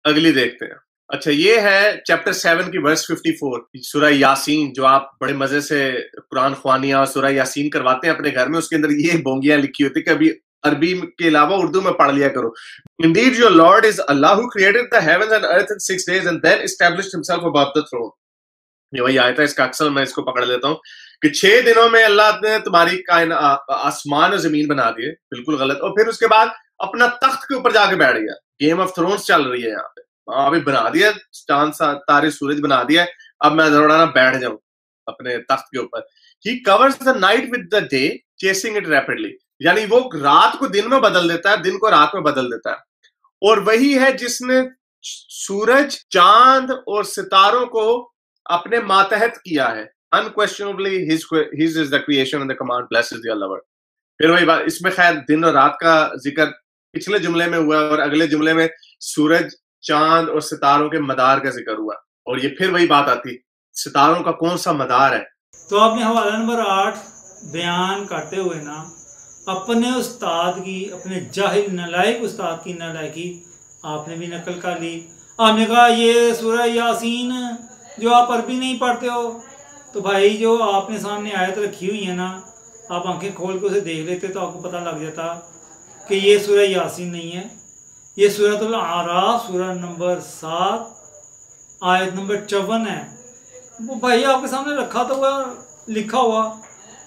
अगली देखते हैं। अच्छा, ये है चैप्टर 7 की वर्स 54 सूरह यासीन, जो आप बड़े मजे से कुरान ख्वानियां और सूरह यासीन करवाते हैं अपने घर में। उसके अंदर ये बोंगियां लिखी होती कि अभी अरबी के अलावा उर्दू में पढ़ लिया करो। Indeed your Lord is Allah who created the heavens and earth in 6 days and then established himself above the throne। ये वही आयत है, इसका अक्सर मैं इसको पकड़ लेता हूँ कि 6 दिनों में अल्लाह ने तुम्हारी आसमान और जमीन बना दिए, बिल्कुल गलत। और फिर उसके बाद अपना तख्त के ऊपर जाके बैठ गया। गेम ऑफ थ्रोन्स चल रही है यहाँ पे। अभी बना दिया चांद तारे सूरज बना दिया, अब मैं थोड़ा ना बैठ जाऊं अपने तख्त के ऊपर। ही covers the night with the day chasing it rapidly, यानी वो रात को दिन में बदल देता है, दिन को रात में बदल देता है। और वही है जिसने सूरज, चांद और सितारों को अपने मातहत किया है। Unquestionably his is the creation and the command blesses the lover. फिर वही बात, इसमें खैर दिन और रात का जिक्र पिछले जुमले में हुआ और अगले जुमले में सूरज, चांद और सितारों के मदार का जिक्र हुआ। और ये फिर वही बात आती, सितारों का कौन सा मदार है। तो आपने हवाला नंबर 8 बयान करते हुए ना अपने उस्ताद की, अपने जाहिल नलायक उस्ताद की नालायकी आपने भी नकल कर ली। आपने कहा ये सूरह यासीन जो आप अरबी नहीं पढ़ते हो, तो भाई जो आपने सामने आयत रखी हुई है ना, आप आंखें खोल के उसे देख लेते तो आपको पता लग जाता कि ये सूरह यासीन नहीं है, ये सूरह आराफ सूरह नंबर 7 आयत नंबर 54 है। वो भाई आपके सामने रखा तो हुआ, लिखा हुआ,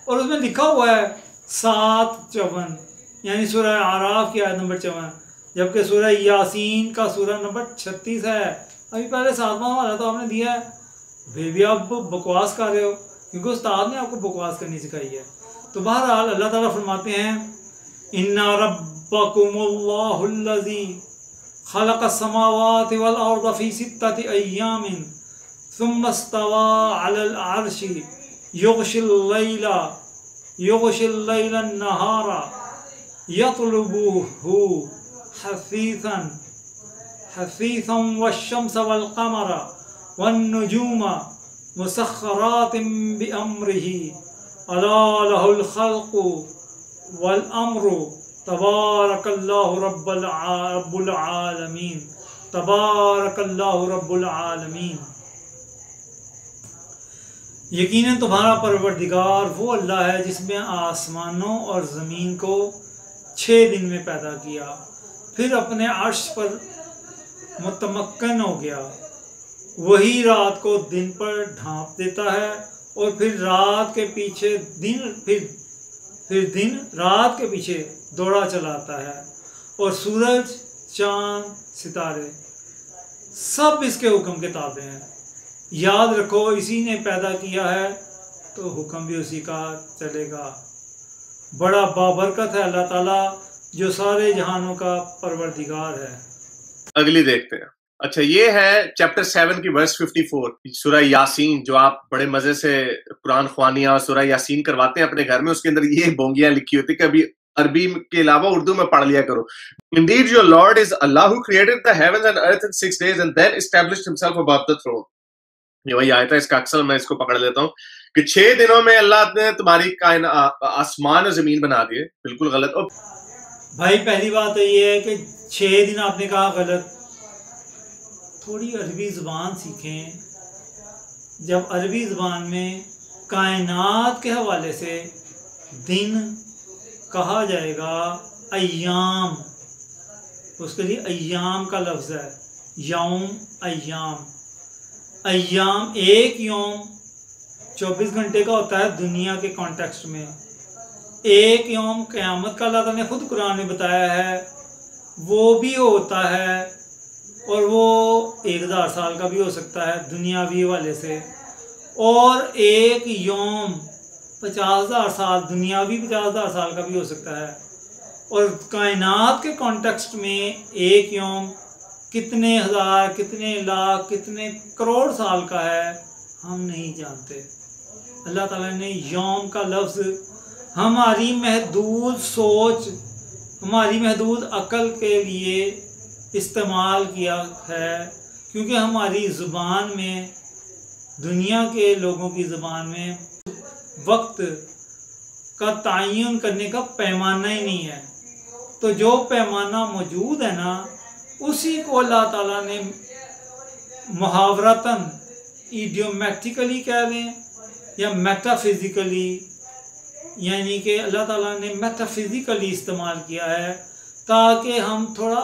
और उसमें लिखा हुआ है 7:54, यानी सूरह आराफ की आयत नंबर 54, जबकि सूरह यासीन का सूरह नंबर 36 है। अभी पहले 7वां वाला तो आपने दिया है, फिर भी आप बकवास कर रहे हो, क्योंकि उस्ताद ने आपको बकवास करनी सिखाई है। तो बहरहाल अल्लाह ताला फरमाते हैं, इन्ना रब्बकुमुल्लाहुल्लज़ी खलक़स समावाति वल अर्ज़ फ़ी सित्तति अय्यामिन सुम्मा इस्तवा अलल अर्शि युग़शिल लैला नहारा यत्लुबुहु हसीसन वश्शम्स वल क़मरा वन्नुजूमा मुसख्खरातिन बिअम्रिही अला लहुल खल्क़ु वल अम्रु तबारकल्लाहु रब्बुल आलमीन, तबारकल्लाहु रब्बुल आलमीन। यकीनन तुम्हारा परवरदिगार वो अल्लाह है जिसमें आसमानों और ज़मीन को 6 दिन में पैदा किया, फिर अपने अर्श पर मुतमक्कन हो गया। वही रात को दिन पर ढांप देता है और फिर रात के पीछे दिन, फिर दिन रात के पीछे दौड़ा चलाता है, और सूरज, चांद, सितारे सब इसके हुक्म के ताबे हैं। याद रखो, इसी ने पैदा किया है तो हुक्म भी उसी का चलेगा। बड़ा बाबरकत है अल्लाह ताला जो सारे जहानों का परवरदिगार है। अगली देखते हैं। अच्छा, ये है चैप्टर 7 की वर्स 54 सूरह यासीन, जो आप बड़े मजे से कुरान ख्वानियां और सूरह यासीन करवाते हैं अपने घर में। उसके अंदर ये बोंगियां लिखी होती कि अभी अरबी के अलावा उर्दू में पढ़ लिया करो। Indeed your Lord is Allah who created the heavens and earth in 6 days and then established himself above the throne। ये वही आयत है, इसका अक्सर मैं इसको पकड़ लेता हूँ कि 6 दिनों में अल्लाह ने तुम्हारी आसमान और जमीन बना दिए, बिल्कुल गलत। और भाई पहली बात तो ये है कि 6 दिन आपने कहा गलत। थोड़ी अरबी ज़ुबान सीखें। जब अरबी ज़ुबान में कायनात के हवाले से दिन कहा जाएगा अय्याम, उसके लिए अय्याम का लफ्ज़ है, यौम अय्याम। अय्याम एक यौम 24 घंटे का होता है दुनिया के कॉन्टेक्स्ट में। एक यौम क़यामत का अल्लाह ताला ने खुद कुरान में बताया है, वो भी होता है, और वो 1000 साल का भी हो सकता है दुनियावी हवाले से। और एक यौम 50,000 साल, दुनियावी 50,000 साल का भी हो सकता है। और कायनात के कॉन्टेक्स्ट में एक यौम कितने हज़ार, कितने लाख, कितने करोड़ साल का है हम नहीं जानते। अल्लाह ताला ने यौम का लफ्ज़ हमारी महदूद सोच, हमारी महदूद अकल के लिए इस्तेमाल किया है, क्योंकि हमारी ज़ुबान में, दुनिया के लोगों की ज़ुबान में वक्त का तयन करने का पैमाना ही नहीं है। तो जो पैमाना मौजूद है ना, उसी को अल्लाह ताला ने मुहावरतन इडियोमेटिकली कह लें या मेटाफिज़िकली, यानी कि अल्लाह ताला ने मेटाफिज़िकली इस्तेमाल किया है ताकि हम थोड़ा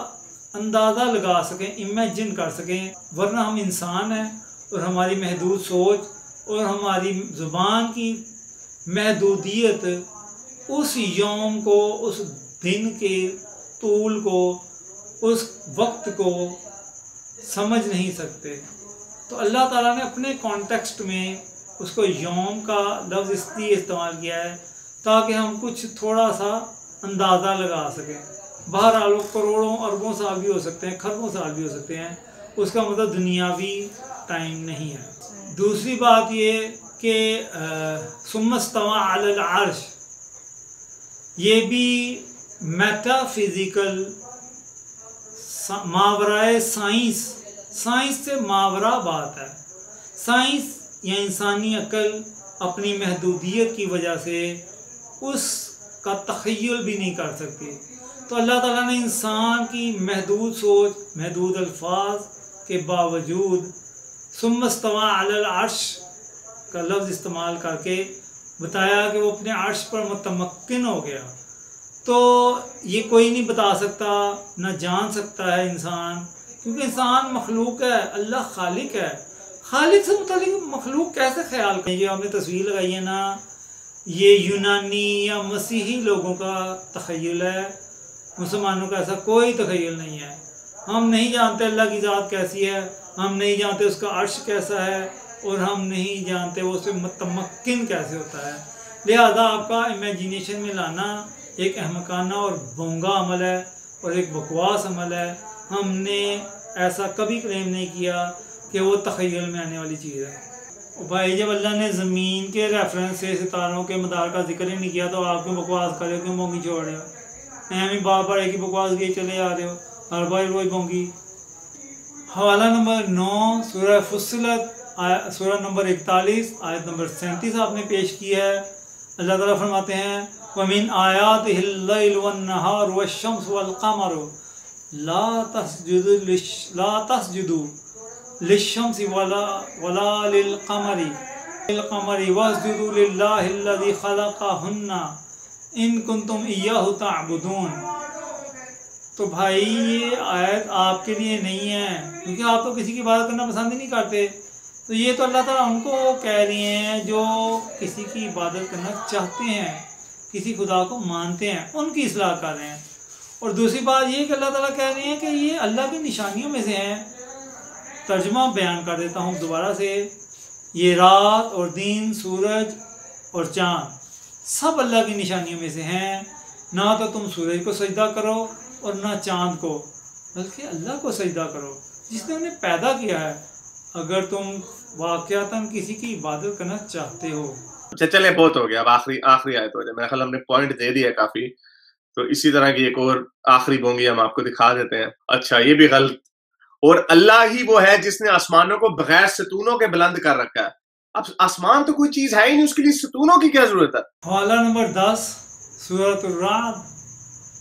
अंदाज़ा लगा सकें, इमेजिन कर सकें। वरना हम इंसान हैं और हमारी महदूद सोच और हमारी ज़ुबान की महदूदियत उस यौम को, उस दिन के तूल को, उस वक्त को समझ नहीं सकते। तो अल्लाह ताला ने अपने कॉन्टेक्स्ट में उसको यौम का लफ्ज़ इसलिए इस्तेमाल किया है ताकि हम कुछ थोड़ा सा अंदाज़ा लगा सकें। बहरहाल वो करोड़ों अरबों साल भी हो सकते हैं, खरबों साल भी हो सकते हैं, उसका मतलब दुनियावी टाइम नहीं है। दूसरी बात ये कि सुम्मस्तवा अलल अर्श, ये भी मेटाफिज़िकल मावराए साइंस, साइंस से मावरा बात है। साइंस या इंसानी अक्ल अपनी महदूदियत की वजह से उसका तख़य्युल भी नहीं कर सकती। तो अल्लाह ताला ने इंसान की महदूद सोच, महदूद अल्फाज के बावजूद सुम्मस्तवा अलल अर्श का लफ्ज़ इस्तेमाल करके बताया कि वो अपने अर्श पर मुतमक्किन हो गया। तो ये कोई नहीं बता सकता, न जान सकता है इंसान, क्योंकि इंसान मखलूक है, अल्लाह खालिक है। खालिक से मुतालिक मखलूक कैसे ख्याल करें? जो आपने तस्वीर लगाई है ना, ये यूनानी या मसीही लोगों का तख़य्युल है, मुसलमानों का ऐसा कोई तख़य्युल नहीं है। हम नहीं जानते अल्लाह की ज़ात कैसी है, हम नहीं जानते उसका अर्श कैसा है, और हम नहीं जानते वो उससे मुतमक्किन कैसे होता है। लिहाजा आपका इमेजिनेशन में लाना एक अहमकाना और बोंगा अमल है और एक बकवास अमल है। हमने ऐसा कभी क्लेम नहीं किया कि वो तख़य्युल में आने वाली चीज़ है। भाई जब अल्लाह ने ज़मीन के रेफरेंस से सितारों के मदार का जिक्र ही नहीं किया तो आप क्यों बकवास कर रहे हो, क्यों बोंगी छोड़ रहे हो? एम बार बार एक ही बकवास किए चले आ रहे हो, हर बार रोज बोंगी। हवाला नंबर 9 सूरह फुस्सिलत सूरह नंबर 41 आयत नंबर 37 आपने पेश की है। अल्लाह ताला फरमाते हैं वमिन आयातिहिल लैल वन नहार वश्शम्स वल क़मर ला तस्जुदू लिश्शम्सि वला लिलक़मरि वस्जुदू लिल्लाहिल्लज़ी ख़लक़हुन्ना इन कुंतुम इय्याहु ता'बुदून। तो भाई ये आयत आपके लिए नहीं है, क्योंकि आप तो किसी की इबादत करना पसंद ही नहीं करते। तो ये तो अल्लाह ताला उनको कह रही हैं जो किसी की इबादत करना चाहते हैं, किसी खुदा को मानते हैं, उनकी इस्लाह कर रहे हैं। और दूसरी बात ये कि अल्लाह ताला कह रहे हैं कि ये अल्लाह की निशानियों में से हैं। तर्जुमा बयान कर देता हूँ दोबारा से। ये रात और दिन, सूरज और चाँद सब अल्लाह की निशानियों में से हैं। ना तो तुम सूरज को सजदा करो और ना चाँद को, बल्कि अल्लाह को सजदा करो जिसने उन्हें पैदा किया है, अगर तुम वाकयातन किसी की इबादत करना चाहते हो। अच्छा चले, बहुत हो गया, अब आखिरी आयत हो जाए। मेरा ख्याल हमने पॉइंट दे दिया काफी, तो इसी तरह की एक और आखिरी बोंगी हम आपको दिखा देते हैं। अच्छा ये भी गलत। और अल्लाह ही वो है जिसने आसमानों को बगैर सतूनों के बुलंद कर रखा है। अब आसमान तो कोई चीज है ही नहीं, उसके लिए सतूनों की क्या जरूरत है? हवाला नंबर 10 सूरह राद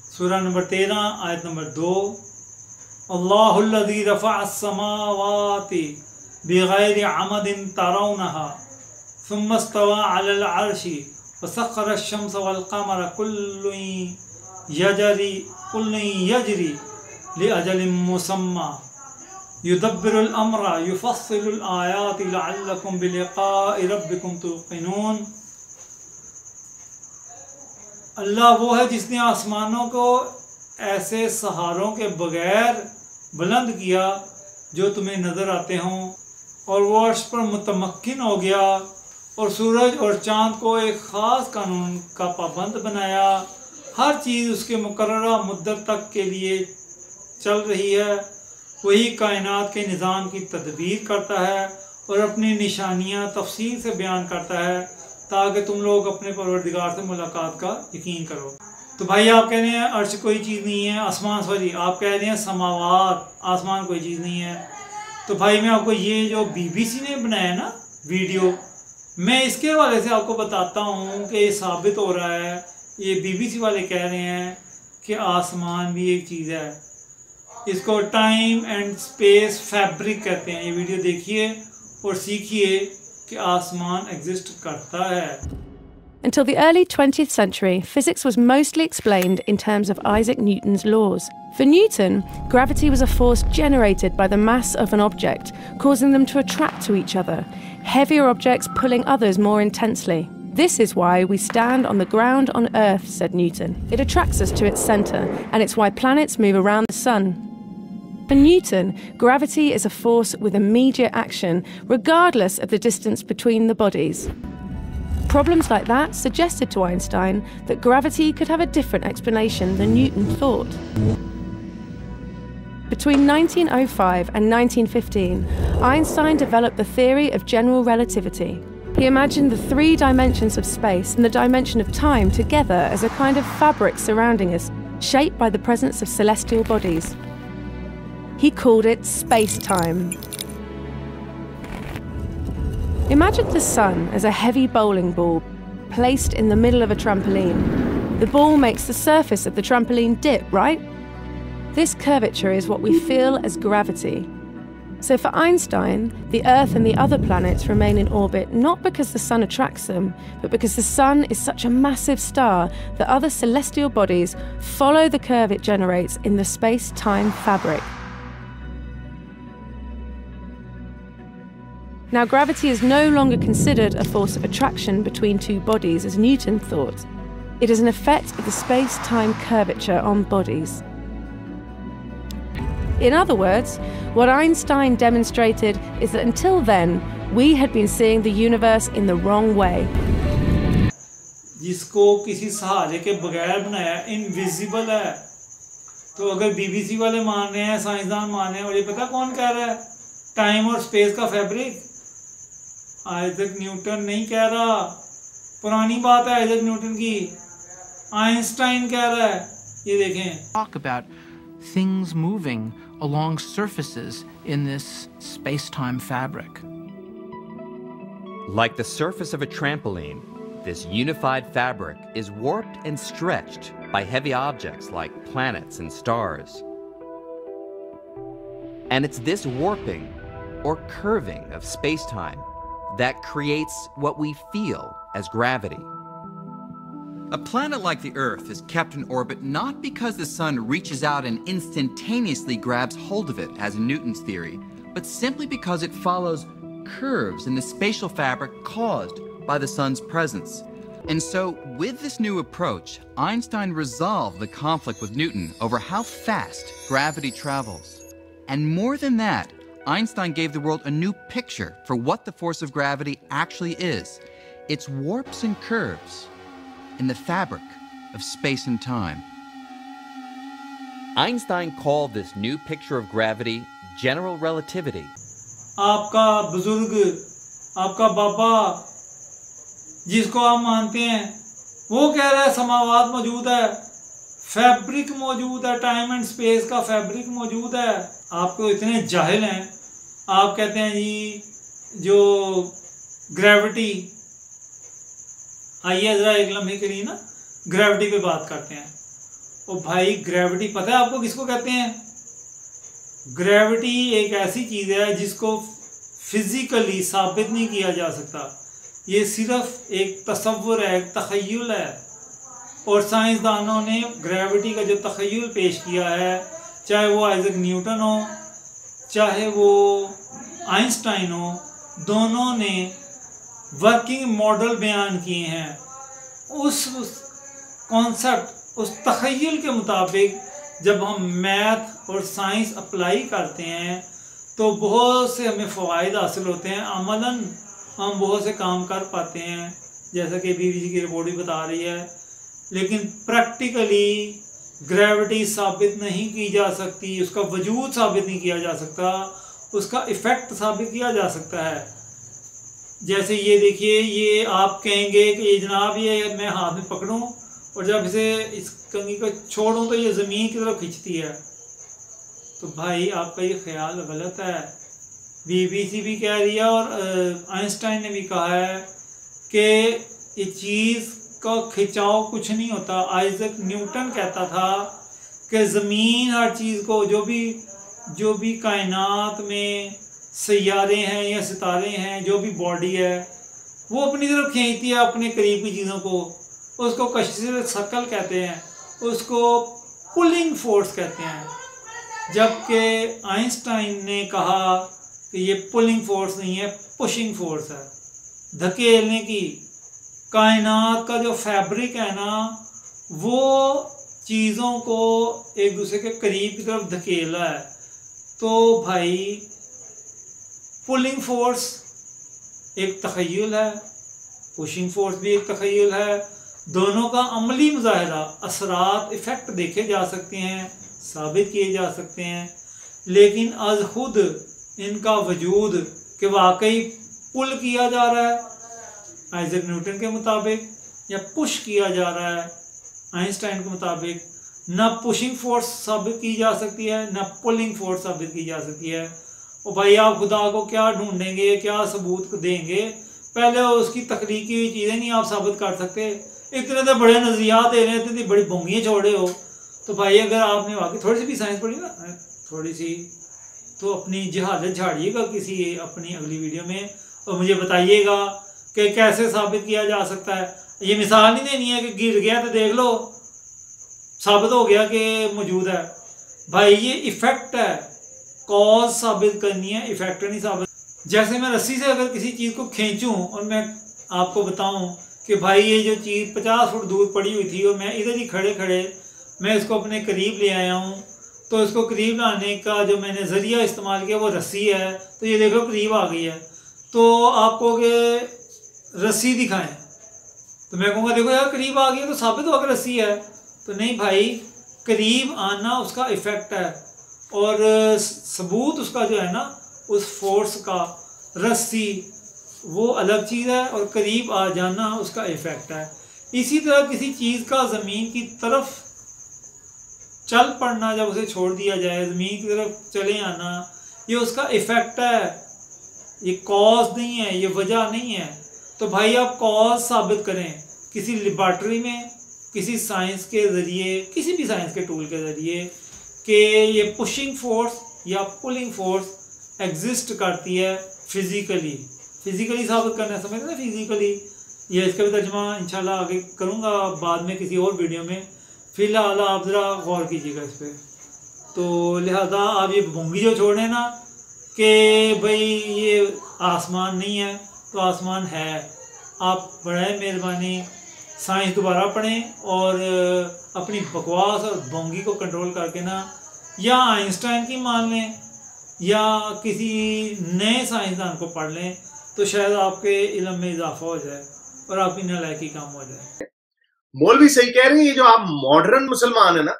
सूरह नंबर 13 आयत नंबर 2 अल्लाहुल्लज़ी रफ़अस-समावाति बिग़ैरि अमदिन तरौनहा सुम्मा इस्तवा अलल अर्शी वसख़्ख़र अश-शम्स वल क़मर कुल्लुन यजरी लिअजलिन मुसम्मा युदब्बिरुल अम्रा युफ़स्सिलुल आयाति लअल्लकुम बिलिक़ाइ रब्बिकुम तुक़िनून। अल्लाह वो है जिसने आसमानों को ऐसे सहारों के बगैर बुलंद किया जो तुम्हें नज़र आते हों, और वो अर्श पर मुतमक्किन हो गया, और सूरज और चाँद को एक ख़ास कानून का पाबंद बनाया। हर चीज़ उसके मुकर्ररा मुद्दत तक के लिए चल रही है। वही कायनात के निज़ाम की तदबीर करता है और अपनी निशानियाँ तफसील से बयान करता है ताकि तुम लोग अपने परवरदिगार से मुलाकात का यकीन करो। तो भाई आप कह रहे हैं अर्श कोई चीज़ नहीं है, आसमान सॉरी आप कह रहे हैं समावात, आसमान कोई चीज़ नहीं है। तो भाई मैं आपको ये जो BBC ने बनाया ना वीडियो, मैं इसके हवाले से आपको बताता हूँ कि ये साबित हो रहा है। ये BBC वाले कह रहे हैं कि आसमान भी एक चीज़ है। इसको टाइम एंड स्पेस फैब्रिक कहते हैं। ये वीडियो देखिए और सीखिए कि आसमान एग्जिस्ट करता है। Until the early 20th century, physics was mostly explained in terms of Isaac Newton's laws. For Newton, gravity was a force generated by the mass of an object, causing them to attract to each other, heavier objects pulling others more intensely. This is why we stand on the ground on Earth, said Newton. It attracts us to its centre, and it's why planets move around the sun. For Newton, gravity is a force with immediate action, regardless of the distance between the bodies. Problems like that suggested to Einstein that gravity could have a different explanation than Newton thought. Between 1905 and 1915, Einstein developed the theory of general relativity. He imagined the three dimensions of space and the dimension of time together as a kind of fabric surrounding us, shaped by the presence of celestial bodies. He called it space-time. Imagine the sun as a heavy bowling ball placed in the middle of a trampoline. The ball makes the surface of the trampoline dip, right? This curvature is what we feel as gravity. So for Einstein, the Earth and the other planets remain in orbit not because the sun attracts them, but because the sun is such a massive star that other celestial bodies follow the curve it generates in the space-time fabric. Now, gravity is no longer considered a force of attraction between two bodies as Newton thought. It is an effect of the space-time curvature on bodies. In other words, what Einstein demonstrated is that until then, we had been seeing the universe in the wrong way. जिसको किसी सहारे के बगैर बनाया invisible है, तो अगर BBC वाले मान रहे हैं, साइंसदान मान रहे हैं, और ये पता कौन कह रहा है? टाइम और स्पेस का फैब्रिक आइजैक न्यूटन नहीं कह रहा, पुरानी बात है आइजैक न्यूटन की, आइंस्टाइन कह रहा है। ये देखें, talk about things moving along surfaces in this space-time fabric. Like the surface of a trampoline, this unified fabric is warped and stretched by heavy objects like planets and stars. And it's this warping or curving of space-time that creates what we feel as gravity. A planet like the Earth is kept in orbit not because the sun reaches out and instantaneously grabs hold of it, as in Newton's theory, but simply because it follows curves in the spatial fabric caused by the sun's presence. And so, with this new approach, Einstein resolved the conflict with Newton over how fast gravity travels. And more than that, Einstein gave the world a new picture for what the force of gravity actually is. Its warps and curves in the fabric of space and time. Einstein called this new picture of gravity general relativity. आपका बुजुर्ग, आपका बाबा, जिसको आप मानते हैं, वो कह रहा है समावात मौजूद है, फैब्रिक मौजूद है, टाइम एंड स्पेस का फैब्रिक मौजूद है। आपको इतने जाहिल हैं, आप कहते हैं जी जो ग्रेविटी, आइए जरा एक लम्हे के लिए ना ग्रेविटी पे बात करते हैं। और भाई ग्रेविटी पता है आपको किसको कहते हैं? ग्रेविटी एक ऐसी चीज़ है जिसको फिजिकली साबित नहीं किया जा सकता, ये सिर्फ एक तसव्वुर है, एक तख़य्युल है। और साइंसदानों ने ग्रेविटी का जो तख़य्युल पेश किया है, चाहे वो आइजैक न्यूटन हो, चाहे वो आइंस्टाइन हो, दोनों ने वर्किंग मॉडल बयान किए हैं। उस कॉन्सेप्ट, उस तख़य्युल के मुताबिक जब हम मैथ और साइंस अप्लाई करते हैं तो बहुत से हमें फ़वाइद हासिल होते हैं, अमलन हम बहुत से काम कर पाते हैं, जैसा कि बीबीसी की रिपोर्ट भी बता रही है। लेकिन प्रैक्टिकली ग्रेविटी साबित नहीं की जा सकती, उसका वजूद साबित नहीं किया जा सकता, उसका इफ़ेक्ट साबित किया जा सकता है। जैसे ये देखिए, ये आप कहेंगे कि ये जनाब ये मैं हाथ में पकड़ूं और जब इसे इस कंघी को छोड़ूं तो ये ज़मीन की तरफ खींचती है, तो भाई आपका ये ख्याल गलत है। बीबीसी भी कह रही है और आइंस्टाइन ने भी कहा है कि ये चीज़ का खिंचाव कुछ नहीं होता। आइजैक न्यूटन कहता था कि ज़मीन हर चीज़ को जो भी कायनात में सैयारे हैं या सितारे हैं, जो भी बॉडी है वो अपनी तरफ खींचती है अपने करीब की चीज़ों को। उसको कशिश शकल कहते हैं, उसको पुलिंग फोर्स कहते हैं। जबकि आइंस्टाइन ने कहा कि ये पुलिंग फोर्स नहीं है, पुशिंग फोर्स है, धकेलने की। कायनात का जो फैब्रिक है ना, वो चीज़ों को एक दूसरे के करीब की तरफ धकेला है। तो भाई पुलिंग फोर्स एक तख़य्युल है, पुशिंग फोर्स भी एक तख़य्युल है। दोनों का अमली मुज़ाहिरा, असरात, इफ़ेक्ट देखे जा सकते हैं, साबित किए जा सकते हैं, लेकिन आज खुद इनका वजूद कि वाकई पुल किया जा रहा है आइजैक न्यूटन के मुताबिक या पुश किया जा रहा है आइंस्टाइन के मुताबिक, न पुशिंग फोर्स साबित की जा सकती है, न पुलिंग फोर्स साबित की जा सकती है। और भाई आप खुदा को क्या ढूंढेंगे, क्या सबूत देंगे? पहले उसकी तख्लीकी हुई चीज़ें नहीं आप साबित कर सकते। इतने तो बड़े नज़रियात दे रहे हैं, इतनी बड़ी बोंगियाँ छोड़े हो। तो भाई अगर आपने वाकई थोड़ी सी भी साइंस पढ़ी ना, थोड़ी सी, तो अपनी जहालत झाड़िएगा किसी अपनी अगली वीडियो में और मुझे बताइएगा कि कैसे साबित किया जा सकता है। ये मिसाल नहीं देनी है कि गिर गया तो देख लो साबित हो गया कि मौजूद है। भाई ये इफ़ेक्ट है, कॉज साबित करनी है, इफ़ेक्ट नहीं साबित। जैसे मैं रस्सी से अगर किसी चीज़ को खींचूं और मैं आपको बताऊं कि भाई ये जो चीज़ 50 फुट दूर पड़ी हुई थी और मैं इधर ही खड़े खड़े मैं इसको अपने करीब ले आया हूँ, तो इसको करीब लाने का जो मैंने ज़रिया इस्तेमाल किया वो रस्सी है। तो ये देख लो करीब आ गई है। तो आपको कि रस्सी दिखाएं तो मैं कहूँगा देखो यार करीब आ गई है, तो साबित होगा रस्सी है। तो नहीं भाई, करीब आना उसका इफ़ेक्ट है और सबूत उसका जो है ना उस फोर्स का, रस्सी वो अलग चीज़ है और करीब आ जाना उसका इफ़ेक्ट है। इसी तरह किसी चीज़ का ज़मीन की तरफ चल पड़ना, जब उसे छोड़ दिया जाए ज़मीन की तरफ चले आना, ये उसका इफ़ेक्ट है, ये कॉज नहीं है, ये वजह नहीं है। तो भाई आप कॉज साबित करें किसी लेबॉर्ट्री में, किसी साइंस के ज़रिए, किसी भी साइंस के टूल के ज़रिए कि ये पुशिंग फोर्स या पुलिंग फोर्स एग्जिस्ट करती है फिज़िकली साबित करना है, समझते हैं फिज़िकली। ये इसका भी तर्जुमा इंशाल्लाह आगे करूँगा बाद में किसी और वीडियो में। फ़िलहाल आप ज़रा गौर कीजिएगा इस पर। तो लिहाजा आप ये बोंगी जो छोड़ रहे ना कि भाई ये आसमान नहीं है, तो आसमान है। आप बड़े मेहरबानी साइंस दोबारा पढ़ें और अपनी बकवास और बोंगी को कंट्रोल करके ना या आइंस्टाइन की मान लें या किसी नए साइंसदान को पढ़ लें, तो शायद आपके इल्म में इजाफा हो जाए और आपकी नालायकी कम हो जाए। मौलवी सही कह रहे हैं, ये जो आप मॉडर्न मुसलमान है ना,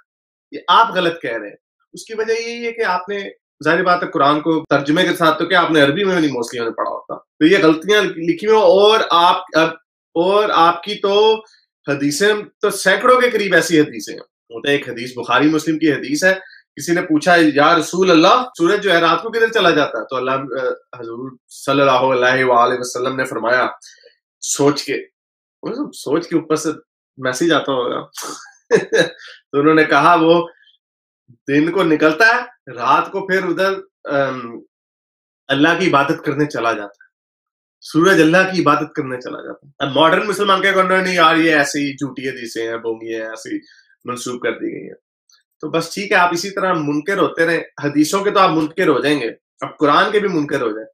ये आप गलत कह रहे हैं। उसकी वजह यही है कि आपने, जाहिर बात है, कुरान को तर्जुमे के साथ तो क्या आपने अरबी में नहीं मोस्टली पढ़ा होता, तो ये गलतियां लिखी हुई। और आपकी तो हदीसें तो सैकड़ों के करीब ऐसी हदीसें हैं। होता है एक हदीस बुखारी मुस्लिम की हदीस है, किसी ने पूछा या रसूल अल्लाह, सूरज जो है रात को किधर चला जाता है? तो अल्लाह हजूर सल्लल्लाहु अलैहि वसल्लम ने फरमाया सोच के ऊपर से मैसेज आता होगा तो उन्होंने कहा वो दिन को निकलता है, रात को फिर उधर अल्लाह की इबादत करने चला जाता है। सूरज अल्लाह की इबादत करने चला जाता है। अब मॉडर्न मुसलमान क्या करना, नहीं यार ये ऐसी झूठी हदीसें हैं, बोंगी है, ऐसी मंसूब कर दी गई है। तो बस ठीक है, आप इसी तरह मुनकर होते रहे। हदीसों के तो आप मुनकर हो जाएंगे, अब कुरान के भी मुनकर हो जाए।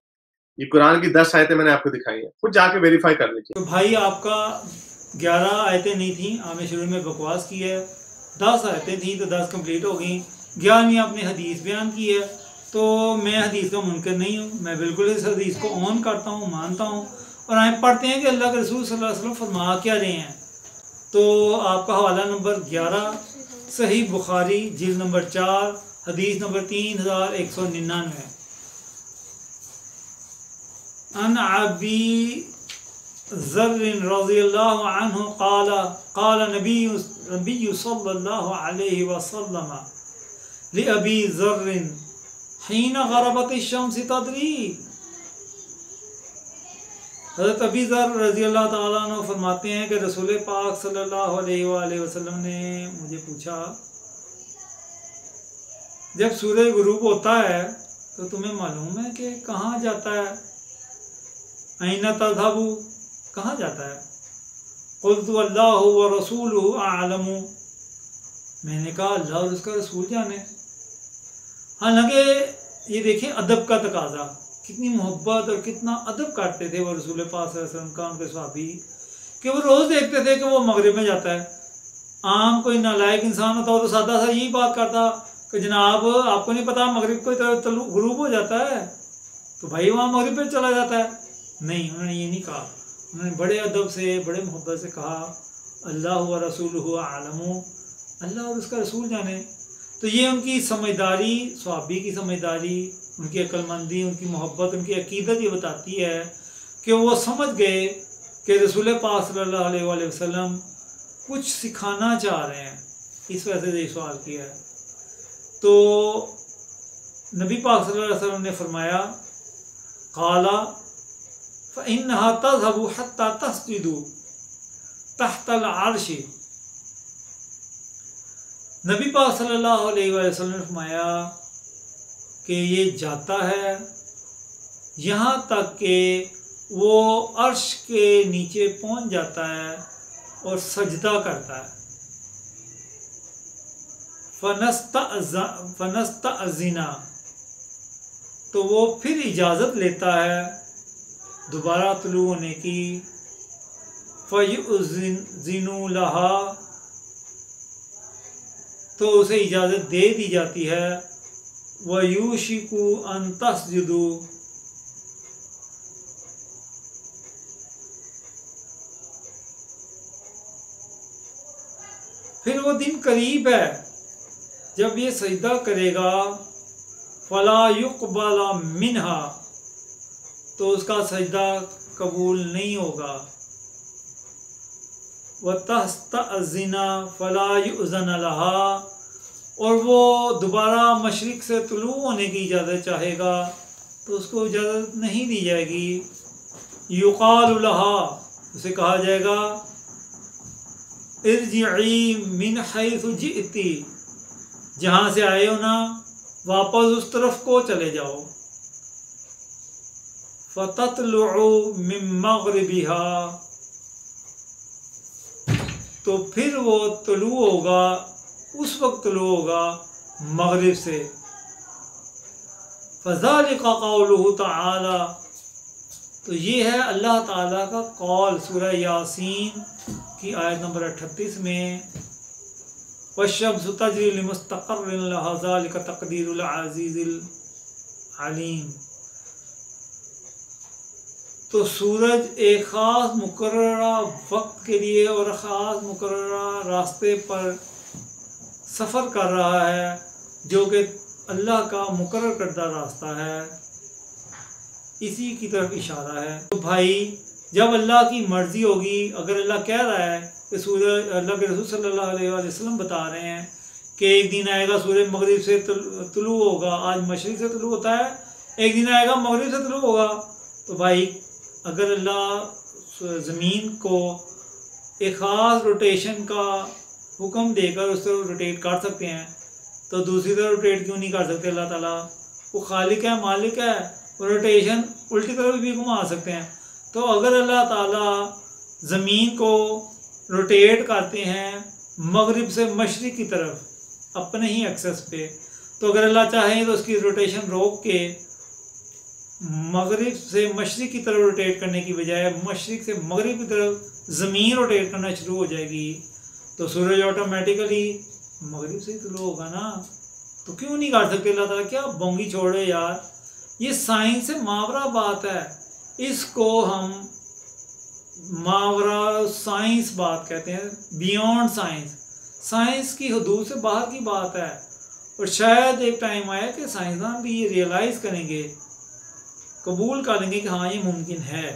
ये कुरान की 10 आयतें मैंने आपको दिखाई है, खुद जाके वेरीफाई कर लीजिए। तो भाई आपका 11 आयतें नहीं थी, आपने शुरू में बकवास की है। 10 आयतें थी तो 10 कंप्लीट हो गई। 11वीं आपने हदीस बयान की है। तो मैं हदीस का मुनकर नहीं हूँ, मैं बिल्कुल इस हदीस को ऑन करता हूँ, मानता हूँ। और आए पढ़ते हैं कि अल्लाह के रसूल सल्लल्लाहु अलैहि वसल्लम फरमा क्या रहे हैं। तो आपका हवाला नंबर 11 सही बुखारी जिल्द नंबर 4 हदीस नंबर 3199। अन अबी ज़र्र रज़ियल्लाहु अन्हु क़ाल नबी सल्लल्लाहु अलैहि वसल्लम लिअबी ज़र्र हिन ग़रबत अश-शम्स तदरी। हज़रत अबी ज़र रज़ियल्लाहु ताला अन्हु फरमाते हैं कि रसूल पाक सल्लल्लाहु अलैहि वसल्लम ने मुझे पूछा जब सूरज गुरूब होता है तो तुम्हें मालूम है कि कहाँ जाता है? ऐना तज़हबू, कहाँ जाता है? क़ुल्तु अल्लाहु व रसूलुहु अअलमु, मैंने कहा अल्लाह और उसका रसूल जाने। हालांकि ये देखें अदब का तकाजा, कितनी मोहब्बत और कितना अदब करते थे वो रसूल पाक सल्लल्लाहु अलैहि वसल्लम का, उनके सहाबी, कि वो रोज़ देखते थे कि वो मगरिब में जाता है। आम कोई नालायक इंसान होता हो तो सादा सा यही बात करता कि जनाब आपको नहीं पता मगरिब को गुरूब हो जाता है, तो भाई वहाँ मगरिब पे चला जाता है। नहीं, उन्होंने ये नहीं कहा। उन्होंने बड़े अदब से, बड़े मोहब्बत से कहा अल्लाह व रसूलुहु अअलमु, अल्लाह और उसका रसूल जाने। तो ये उनकी समझदारी, सहाबी की समझदारी, उनकी अक्लमंदी, उनकी मोहब्बत, उनकी अकीदत ये बताती है कि वो समझ गए कि रसूल पाक सल्लल्लाहु अलैहि वसल्लम कुछ सिखाना चाह रहे हैं, इस वजह से ये सवाल किया है। तो नबी पाक सल्लल्लाहु अलैहि वसल्लम ने फरमाया क़ाला फ़इन्नहा तज़हबु हत्ता तस्जुदु तहतल अर्श। नबी पाक सल्लल्लाहु अलैहि वसल्लम ने फरमाया कि ये जाता है यहाँ तक कि वो अर्श के नीचे पहुँच जाता है और सजदा करता है। फनस्तअज़िना, तो वो फिर इजाज़त लेता है दोबारा तुलू होने की। फ़युज़िनु लहा, तो उसे इजाज़त दे दी जाती है। वयूशिकु अन तस्जुदु, फिर वो दिन करीब है जब ये सजदा करेगा। फला युक़बला मिन्हा, तो उसका सजदा कबूल नहीं होगा। व तस्तअज़िना फला युज़न लहा, और वो दोबारा मशरिक़ से तुलू होने की इजाज़त चाहेगा तो उसको इजाज़त नहीं दी जाएगी। युक़ालु लहा, उसे कहा जाएगा इरजिई मिन हैसु जिअती, जहाँ से आए हो ना वापस उस तरफ को चले जाओ। फ़ततलुउ मिन मग़रिबिहा, तो फिर वो तुलू होगा, उस वक्त तुलू होगा मग़रिब से। फ़ज़ालिका क़ौलुहु तआला, तो ये है अल्लाह ताला का कौल सूरह यासीन की आयत नंबर 38 में। वश्शम्सु तजरी लिमुस्तक़र्रिन लहा ज़ालिका तक़दीरुल अज़ीज़िल अलीम। तो सूरज एक ख़ास मुकर्ररा वक्त के लिए और ख़ास मुकर्ररा रास्ते पर सफ़र कर रहा है, जो कि अल्लाह का मुकर्रर करदा रास्ता है, इसी की तरफ इशारा है। तो भाई जब अल्लाह की मर्ज़ी होगी, अगर अल्लाह कह रहा है कि सूरज, अल्लाह के रसूल सल्लल्लाहु अलैहि वसल्लम बता रहे हैं कि एक दिन आएगा सूरज मगरिब से तुलू होगा, आज मशरिक़ से तुलू होता है, एक दिन आएगा मगरिब से तुलू होगा। तो भाई अगर अल्लाह ज़मीन को एक ख़ास रोटेशन का हुक्म देकर उस तरफ रोटेट कर सकते हैं तो दूसरी तरफ रोटेट क्यों नहीं कर सकते? अल्लाह ताला वो खालिक है, मालिक है, रोटेशन उल्टी तरफ भी घुमा सकते हैं। तो अगर अल्लाह ताला ज़मीन को रोटेट करते हैं मगरिब से मशरिक़ की तरफ अपने ही एक्सेस पे, तो अगर अल्लाह चाहे तो उसकी रोटेशन रोक के मगरिब से मशरिक़ की तरफ रोटेट करने की बजाय मशरिक़ से मगरिब की तरफ ज़मीन रोटेट करना शुरू हो जाएगी, तो सूरज ऑटोमेटिकली मगरिब से तुलू होगा ना। तो क्यों नहीं कर सकते अल्लाह ताला? क्या बोंगी छोड़े यार, ये साइंस से मावरा बात है, इसको हम मावरा साइंस बात कहते हैं, बियॉन्ड साइंस, साइंस की हदूद से बाहर की बात है। और शायद एक टाइम आया कि साइंसदान भी ये रियलाइज़ करेंगे, कबूल कर लेंगे कि हाँ ये मुमकिन है।